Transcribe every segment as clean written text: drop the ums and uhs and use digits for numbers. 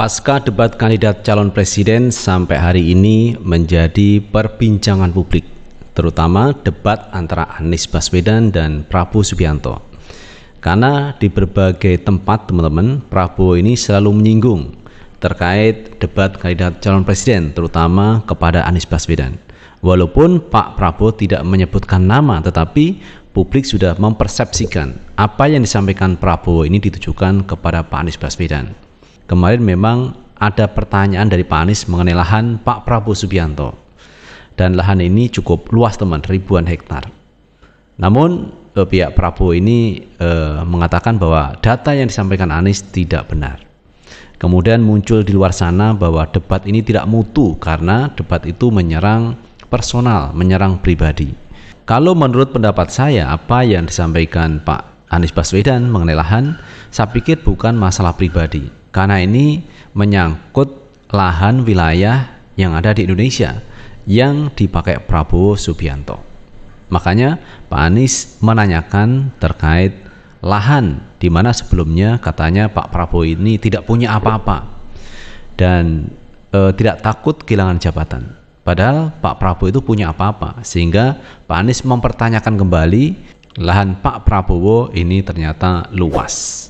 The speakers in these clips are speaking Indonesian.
Pasca debat kandidat calon presiden sampai hari ini menjadi perbincangan publik, terutama debat antara Anies Baswedan dan Prabowo Subianto. Karena di berbagai tempat teman-teman, Prabowo ini selalu menyinggung terkait debat kandidat calon presiden, terutama kepada Anies Baswedan. Walaupun Pak Prabowo tidak menyebutkan nama, tetapi publik sudah mempersepsikan apa yang disampaikan Prabowo ini ditujukan kepada Pak Anies Baswedan. Kemarin memang ada pertanyaan dari Pak Anies mengenai lahan Pak Prabowo Subianto. Dan lahan ini cukup luas teman, ribuan hektar. Namun pihak Prabowo ini mengatakan bahwa data yang disampaikan Anies tidak benar. Kemudian muncul di luar sana bahwa debat ini tidak mutu karena debat itu menyerang personal, menyerang pribadi. Kalau menurut pendapat saya, apa yang disampaikan Pak Anies Baswedan mengenai lahan, saya pikir bukan masalah pribadi. Karena ini menyangkut lahan wilayah yang ada di Indonesia yang dipakai Prabowo Subianto. Makanya Pak Anies menanyakan terkait lahan di mana sebelumnya katanya Pak Prabowo ini tidak punya apa-apa dan tidak takut kehilangan jabatan. Padahal Pak Prabowo itu punya apa-apa, sehingga Pak Anies mempertanyakan kembali lahan Pak Prabowo ini ternyata luas.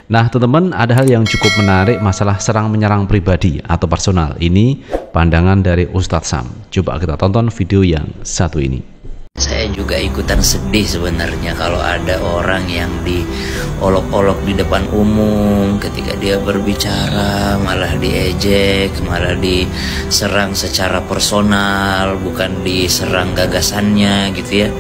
Nah teman-teman, ada hal yang cukup menarik masalah serang menyerang pribadi atau personal. Ini pandangan dari Ustadz Sam. Coba kita tonton video yang satu ini. Saya juga ikutan sedih sebenarnya kalau ada orang yang diolok-olok di depan umum ketika dia berbicara, malah diejek, malah diserang secara personal, bukan diserang gagasannya gitu ya.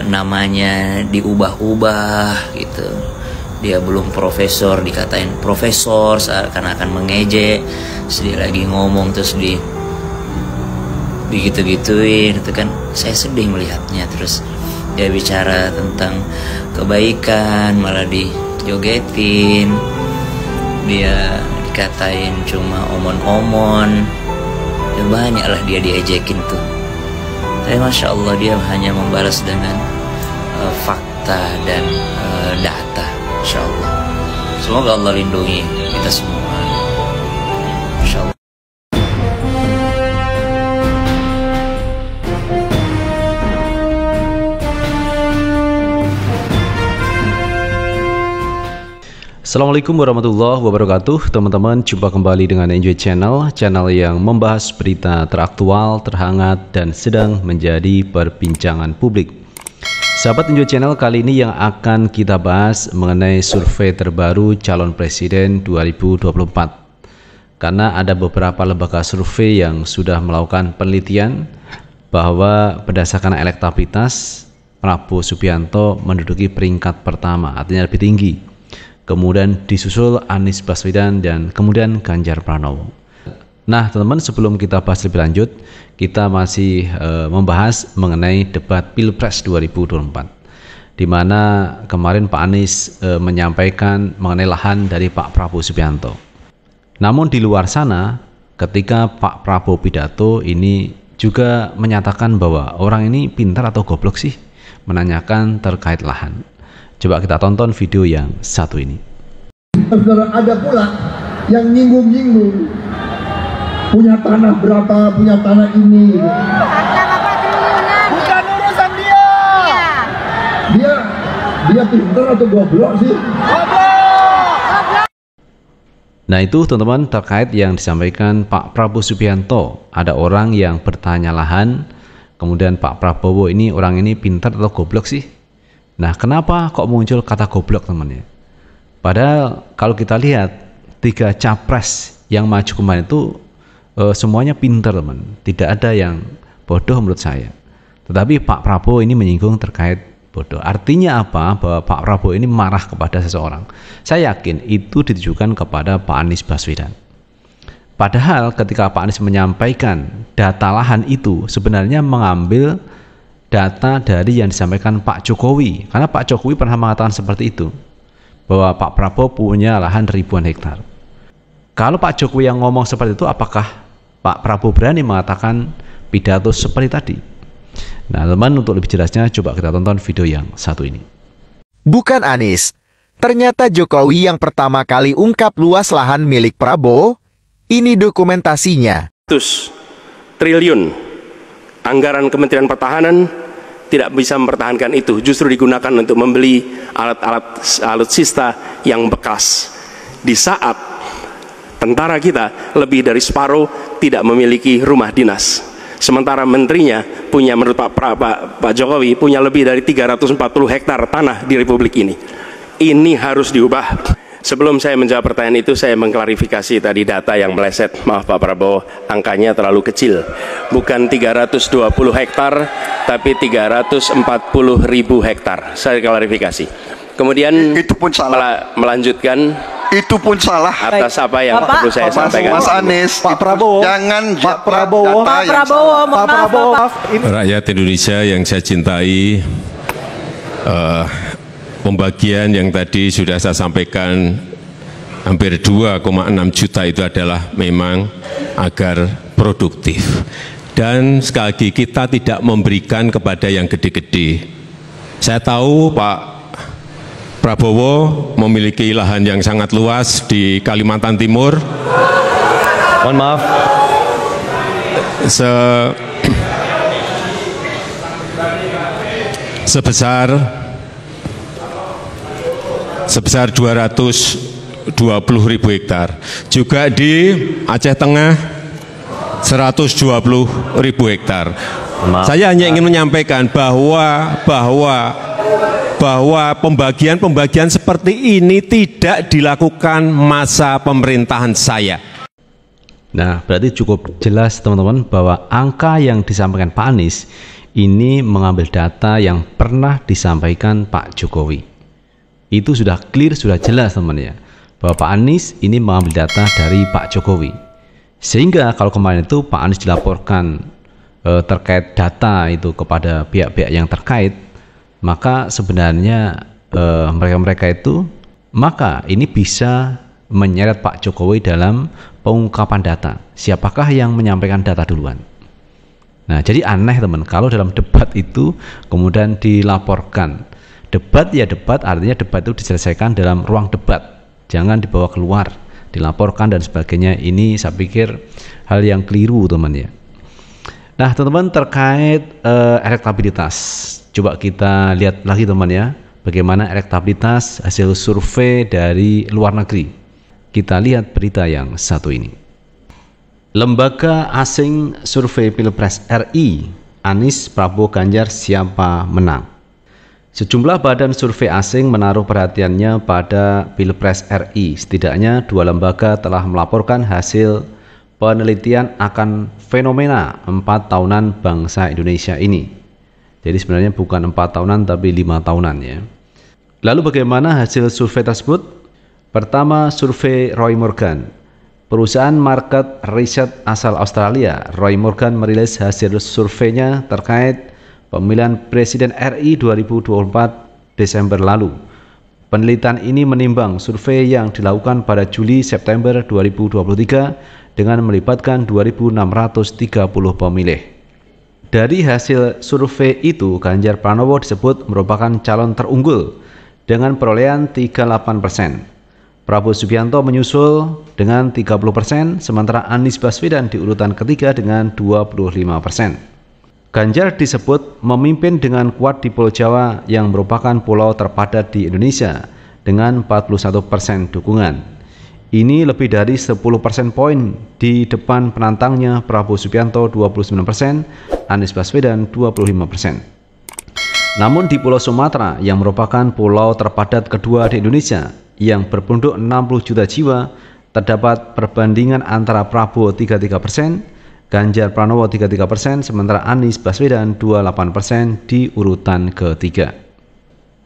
Namanya diubah-ubah gitu. Dia belum profesor dikatain profesor, seakan-akan mengejek. Terus dia lagi ngomong terus digitu-gituin, itu kan saya sedih melihatnya. Terus dia bicara tentang kebaikan malah dijogetin, dia dikatain cuma omon-omon, ya banyaklah dia diejekin tuh. Tapi Masya Allah dia hanya membalas dengan fakta dan data. Insya Allah. Semoga Allah lindungi kita semua. Insya Allah. Assalamualaikum warahmatullahi wabarakatuh. Teman-teman, jumpa kembali dengan Enjoy Channel, channel yang membahas berita teraktual, terhangat, dan sedang menjadi perbincangan publik. Sahabat Enjoy Channel, kali ini yang akan kita bahas mengenai survei terbaru calon presiden 2024. Karena ada beberapa lembaga survei yang sudah melakukan penelitian bahwa berdasarkan elektabilitas Prabowo Subianto menduduki peringkat pertama, artinya lebih tinggi. Kemudian disusul Anies Baswedan dan kemudian Ganjar Pranowo. Nah teman-teman, sebelum kita bahas lebih lanjut, kita masih membahas mengenai debat Pilpres 2024, di mana kemarin Pak Anies menyampaikan mengenai lahan dari Pak Prabowo Subianto. Namun di luar sana, ketika Pak Prabowo pidato ini juga menyatakan bahwa orang ini pintar atau goblok sih menanyakan terkait lahan. Coba kita tonton video yang satu ini. Ada pula yang nyinggung-nyinggung, punya tanah berapa, punya tanah ini. Bukan urusan dia. Dia pintar atau goblok sih? Nah itu teman-teman terkait yang disampaikan Pak Prabowo Subianto. Ada orang yang bertanya lahan, kemudian Pak Prabowo ini orang ini pintar atau goblok sih? Nah kenapa kok muncul kata goblok teman-teman? Padahal kalau kita lihat 3 capres yang maju kemarin itu semuanya pintar teman, tidak ada yang bodoh menurut saya. Tetapi Pak Prabowo ini menyinggung terkait bodoh. Artinya apa? Bahwa Pak Prabowo ini marah kepada seseorang. Saya yakin itu ditujukan kepada Pak Anies Baswedan. Padahal ketika Pak Anies menyampaikan data lahan itu sebenarnya mengambil data dari yang disampaikan Pak Jokowi. Karena Pak Jokowi pernah mengatakan seperti itu, bahwa Pak Prabowo punya lahan ribuan hektar. Kalau Pak Jokowi yang ngomong seperti itu, apakah Pak Prabowo berani mengatakan pidato seperti tadi? Nah teman, untuk lebih jelasnya coba kita tonton video yang satu ini. Bukan Anies, Ternyata Jokowi yang pertama kali ungkap luas lahan milik Prabowo. Ini dokumentasinya. 100 triliun anggaran Kementerian Pertahanan tidak bisa mempertahankan itu, justru digunakan untuk membeli alat-alat alutsista yang bekas. Di saat tentara kita lebih dari separuh tidak memiliki rumah dinas, sementara menterinya punya, menurut Pak Jokowi, punya lebih dari 340 hektar tanah di Republik ini. Ini harus diubah. Sebelum saya menjawab pertanyaan itu, saya mengklarifikasi tadi data yang meleset. Maaf Pak Prabowo, angkanya terlalu kecil. Bukan 320 hektar, tapi 340.000 hektar. Saya klarifikasi. Kemudian itu pun salah. Melanjutkan. Itu pun salah. Atas apa yang perlu saya sampaikan. Mas Anies, Pak Prabowo, jangan Pak Prabowo, Pak Prabowo, rakyat Indonesia yang saya cintai, pembagian yang tadi sudah saya sampaikan hampir 2,6 juta itu adalah memang agar produktif. Dan sekali lagi kita tidak memberikan kepada yang gede-gede. Saya tahu Pak Prabowo memiliki lahan yang sangat luas di Kalimantan Timur. mohon maaf. Sebesar 220.000 hektar. Juga di Aceh Tengah 120.000 hektar. Saya hanya ingin menyampaikan bahwa pembagian seperti ini tidak dilakukan masa pemerintahan saya. Nah, berarti cukup jelas teman-teman bahwa angka yang disampaikan Pak Anies ini mengambil data yang pernah disampaikan Pak Jokowi. Itu sudah clear, sudah jelas teman ya, bahwa Pak Anies ini mengambil data dari Pak Jokowi. Sehingga kalau kemarin itu Pak Anies dilaporkan terkait data itu kepada pihak-pihak yang terkait, maka sebenarnya mereka-mereka itu, maka ini bisa menyeret Pak Jokowi dalam pengungkapan data. Siapakah yang menyampaikan data duluan? Nah, jadi aneh teman, kalau dalam debat itu kemudian dilaporkan. Debat ya debat, artinya debat itu diselesaikan dalam ruang debat, jangan dibawa keluar, dilaporkan dan sebagainya. Ini saya pikir hal yang keliru teman ya. Nah teman-teman, terkait elektabilitas, coba kita lihat lagi teman ya, bagaimana elektabilitas hasil survei dari luar negeri. Kita lihat berita yang satu ini. Lembaga asing survei Pilpres RI, Anies, Prabowo, Ganjar, siapa menang? Sejumlah badan survei asing menaruh perhatiannya pada Pilpres RI. Setidaknya dua lembaga telah melaporkan hasil penelitian akan fenomena 4 tahunan bangsa Indonesia ini. Jadi sebenarnya bukan 4 tahunan tapi 5 tahunan ya. Lalu bagaimana hasil survei tersebut? Pertama, survei Roy Morgan. Perusahaan market riset asal Australia, Roy Morgan, merilis hasil surveinya terkait pemilihan Presiden RI 2024 Desember lalu. Penelitian ini menimbang survei yang dilakukan pada Juli-September 2023 dengan melibatkan 2.630 pemilih. Dari hasil survei itu, Ganjar Pranowo disebut merupakan calon terunggul dengan perolehan 38%. Prabowo Subianto menyusul dengan 30%, sementara Anies Baswedan di urutan ketiga dengan 25%. Ganjar disebut memimpin dengan kuat di Pulau Jawa yang merupakan pulau terpadat di Indonesia dengan 41% dukungan. Ini lebih dari 10% poin di depan penantangnya Prabowo Subianto 29%, Anies Baswedan 25%. Namun di Pulau Sumatera yang merupakan pulau terpadat kedua di Indonesia yang berpenduduk 60 juta jiwa, terdapat perbandingan antara Prabowo 33%, Ganjar Pranowo 33%, sementara Anies Baswedan 28% di urutan ketiga.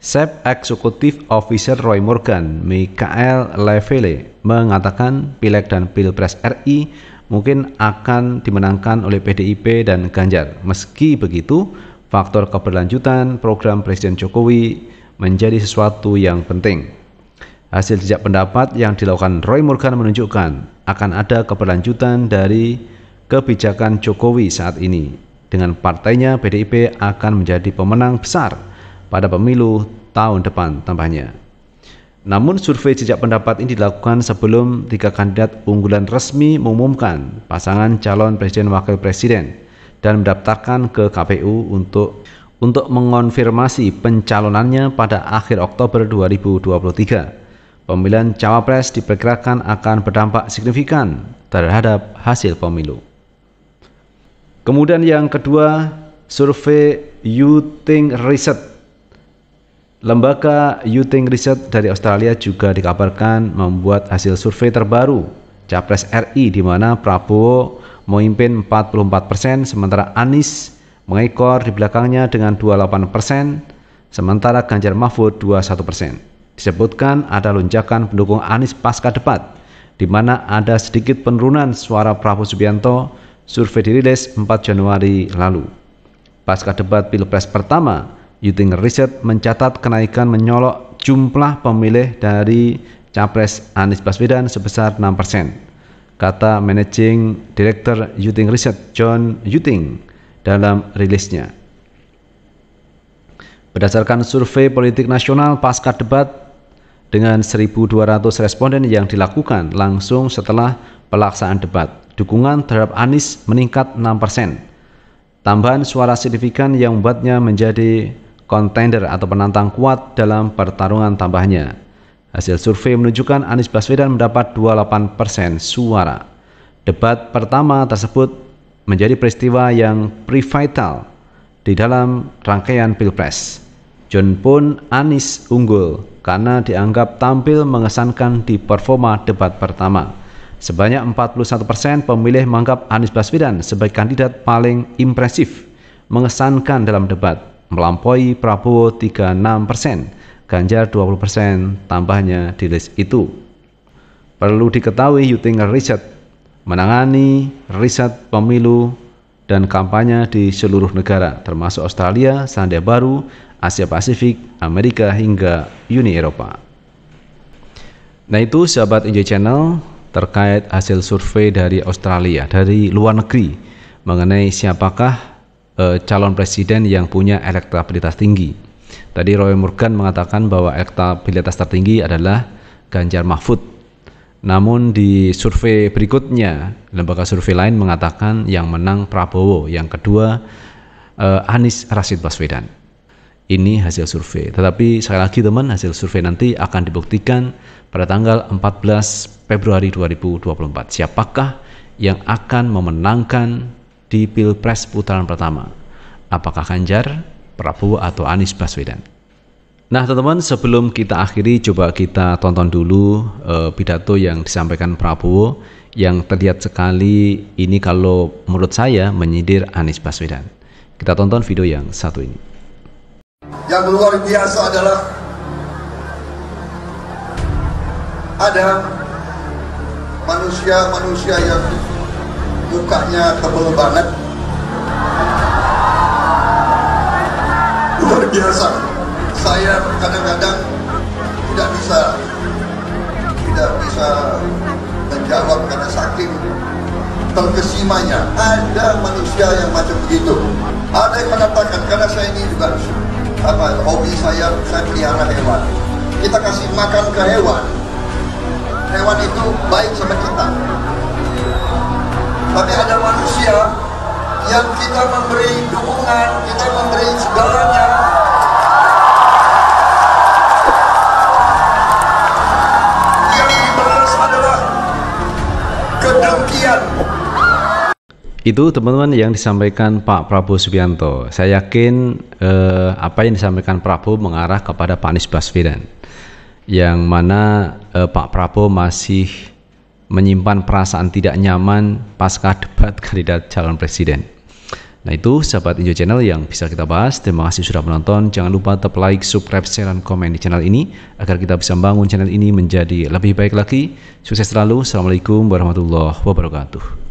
Chief Executive Officer Roy Morgan, Michael Levele, mengatakan Pileg dan Pilpres RI mungkin akan dimenangkan oleh PDIP dan Ganjar. Meski begitu, faktor keberlanjutan program Presiden Jokowi menjadi sesuatu yang penting. Hasil jejak pendapat yang dilakukan Roy Morgan menunjukkan akan ada keberlanjutan dari kebijakan Jokowi saat ini. Dengan partainya, PDIP akan menjadi pemenang besar pada pemilu tahun depan tambahnya. Namun survei jejak pendapat ini dilakukan sebelum 3 kandidat unggulan resmi mengumumkan pasangan calon presiden wakil presiden dan mendaftarkan ke KPU untuk mengonfirmasi pencalonannya pada akhir Oktober 2023. Pemilihan cawapres diperkirakan akan berdampak signifikan terhadap hasil pemilu. Kemudian yang kedua, survei YouThink Research. Lembaga YouThink Research dari Australia juga dikabarkan membuat hasil survei terbaru Capres RI, di mana Prabowo memimpin 44%, sementara Anies mengekor di belakangnya dengan 28%, sementara Ganjar Mahfud 21%. Disebutkan ada lonjakan pendukung Anies pasca debat, di mana ada sedikit penurunan suara Prabowo Subianto. Survei dirilis 4 Januari lalu. Pasca debat Pilpres pertama, YouThink Research mencatat kenaikan menyolok jumlah pemilih dari Capres Anies Baswedan sebesar 6%, kata Managing Director YouThink Research John Youting dalam rilisnya. Berdasarkan survei politik nasional pasca debat dengan 1.200 responden yang dilakukan langsung setelah pelaksanaan debat, dukungan terhadap Anies meningkat 6%. Tambahan suara signifikan yang membuatnya menjadi kontender atau penantang kuat dalam pertarungan tambahnya. Hasil survei menunjukkan Anies Baswedan mendapat 28% suara. Debat pertama tersebut menjadi peristiwa yang pivotal di dalam rangkaian Pilpres. John pun Anies unggul karena dianggap tampil mengesankan di performa debat pertama. Sebanyak 41% pemilih menganggap Anies Baswedan sebagai kandidat paling impresif, mengesankan dalam debat, melampaui Prabowo 36%, Ganjar 20%, tambahnya di list itu. Perlu diketahui YouThink Research menangani riset pemilu dan kampanye di seluruh negara, termasuk Australia, Selandia Baru, Asia Pasifik, Amerika, hingga Uni Eropa. Nah itu sahabat Enjoy Channel terkait hasil survei dari Australia, dari luar negeri, mengenai siapakah calon presiden yang punya elektabilitas tinggi. Tadi Roy Morgan mengatakan bahwa elektabilitas tertinggi adalah Ganjar Mahfud. Namun di survei berikutnya, lembaga survei lain mengatakan yang menang Prabowo, yang kedua Anies Rashid Baswedan. Ini hasil survei. Tetapi sekali lagi teman, hasil survei nanti akan dibuktikan pada tanggal 14 Februari 2024. Siapakah yang akan memenangkan di Pilpres putaran pertama? Apakah Ganjar, Prabowo, atau Anies Baswedan? Nah teman-teman, sebelum kita akhiri, coba kita tonton dulu pidato yang disampaikan Prabowo, yang terlihat sekali ini kalau menurut saya menyindir Anies Baswedan. Kita tonton video yang satu ini. Yang luar biasa adalah ada manusia-manusia yang mukanya tebal banget, luar biasa. Saya kadang-kadang tidak bisa menjawab karena saking terkesimanya. Ada manusia yang macam begitu. Ada yang mengatakan, karena saya ini juga hobi saya pelihara hewan. Kita kasih makan ke hewan, hewan itu baik sama kita. Tapi ada manusia yang kita memberi dukungan, kita memberi segalanya, yang dibalas adalah kedengkian. Itu teman-teman yang disampaikan Pak Prabowo Subianto. Saya yakin apa yang disampaikan Prabowo mengarah kepada Pak Anies Baswedan, yang mana Pak Prabowo masih menyimpan perasaan tidak nyaman pasca debat kandidat calon presiden. Nah itu sahabat Enjoy Channel yang bisa kita bahas. Terima kasih sudah menonton. Jangan lupa tetap like, subscribe, share, dan komen di channel ini agar kita bisa membangun channel ini menjadi lebih baik lagi. Sukses selalu. Assalamualaikum warahmatullahi wabarakatuh.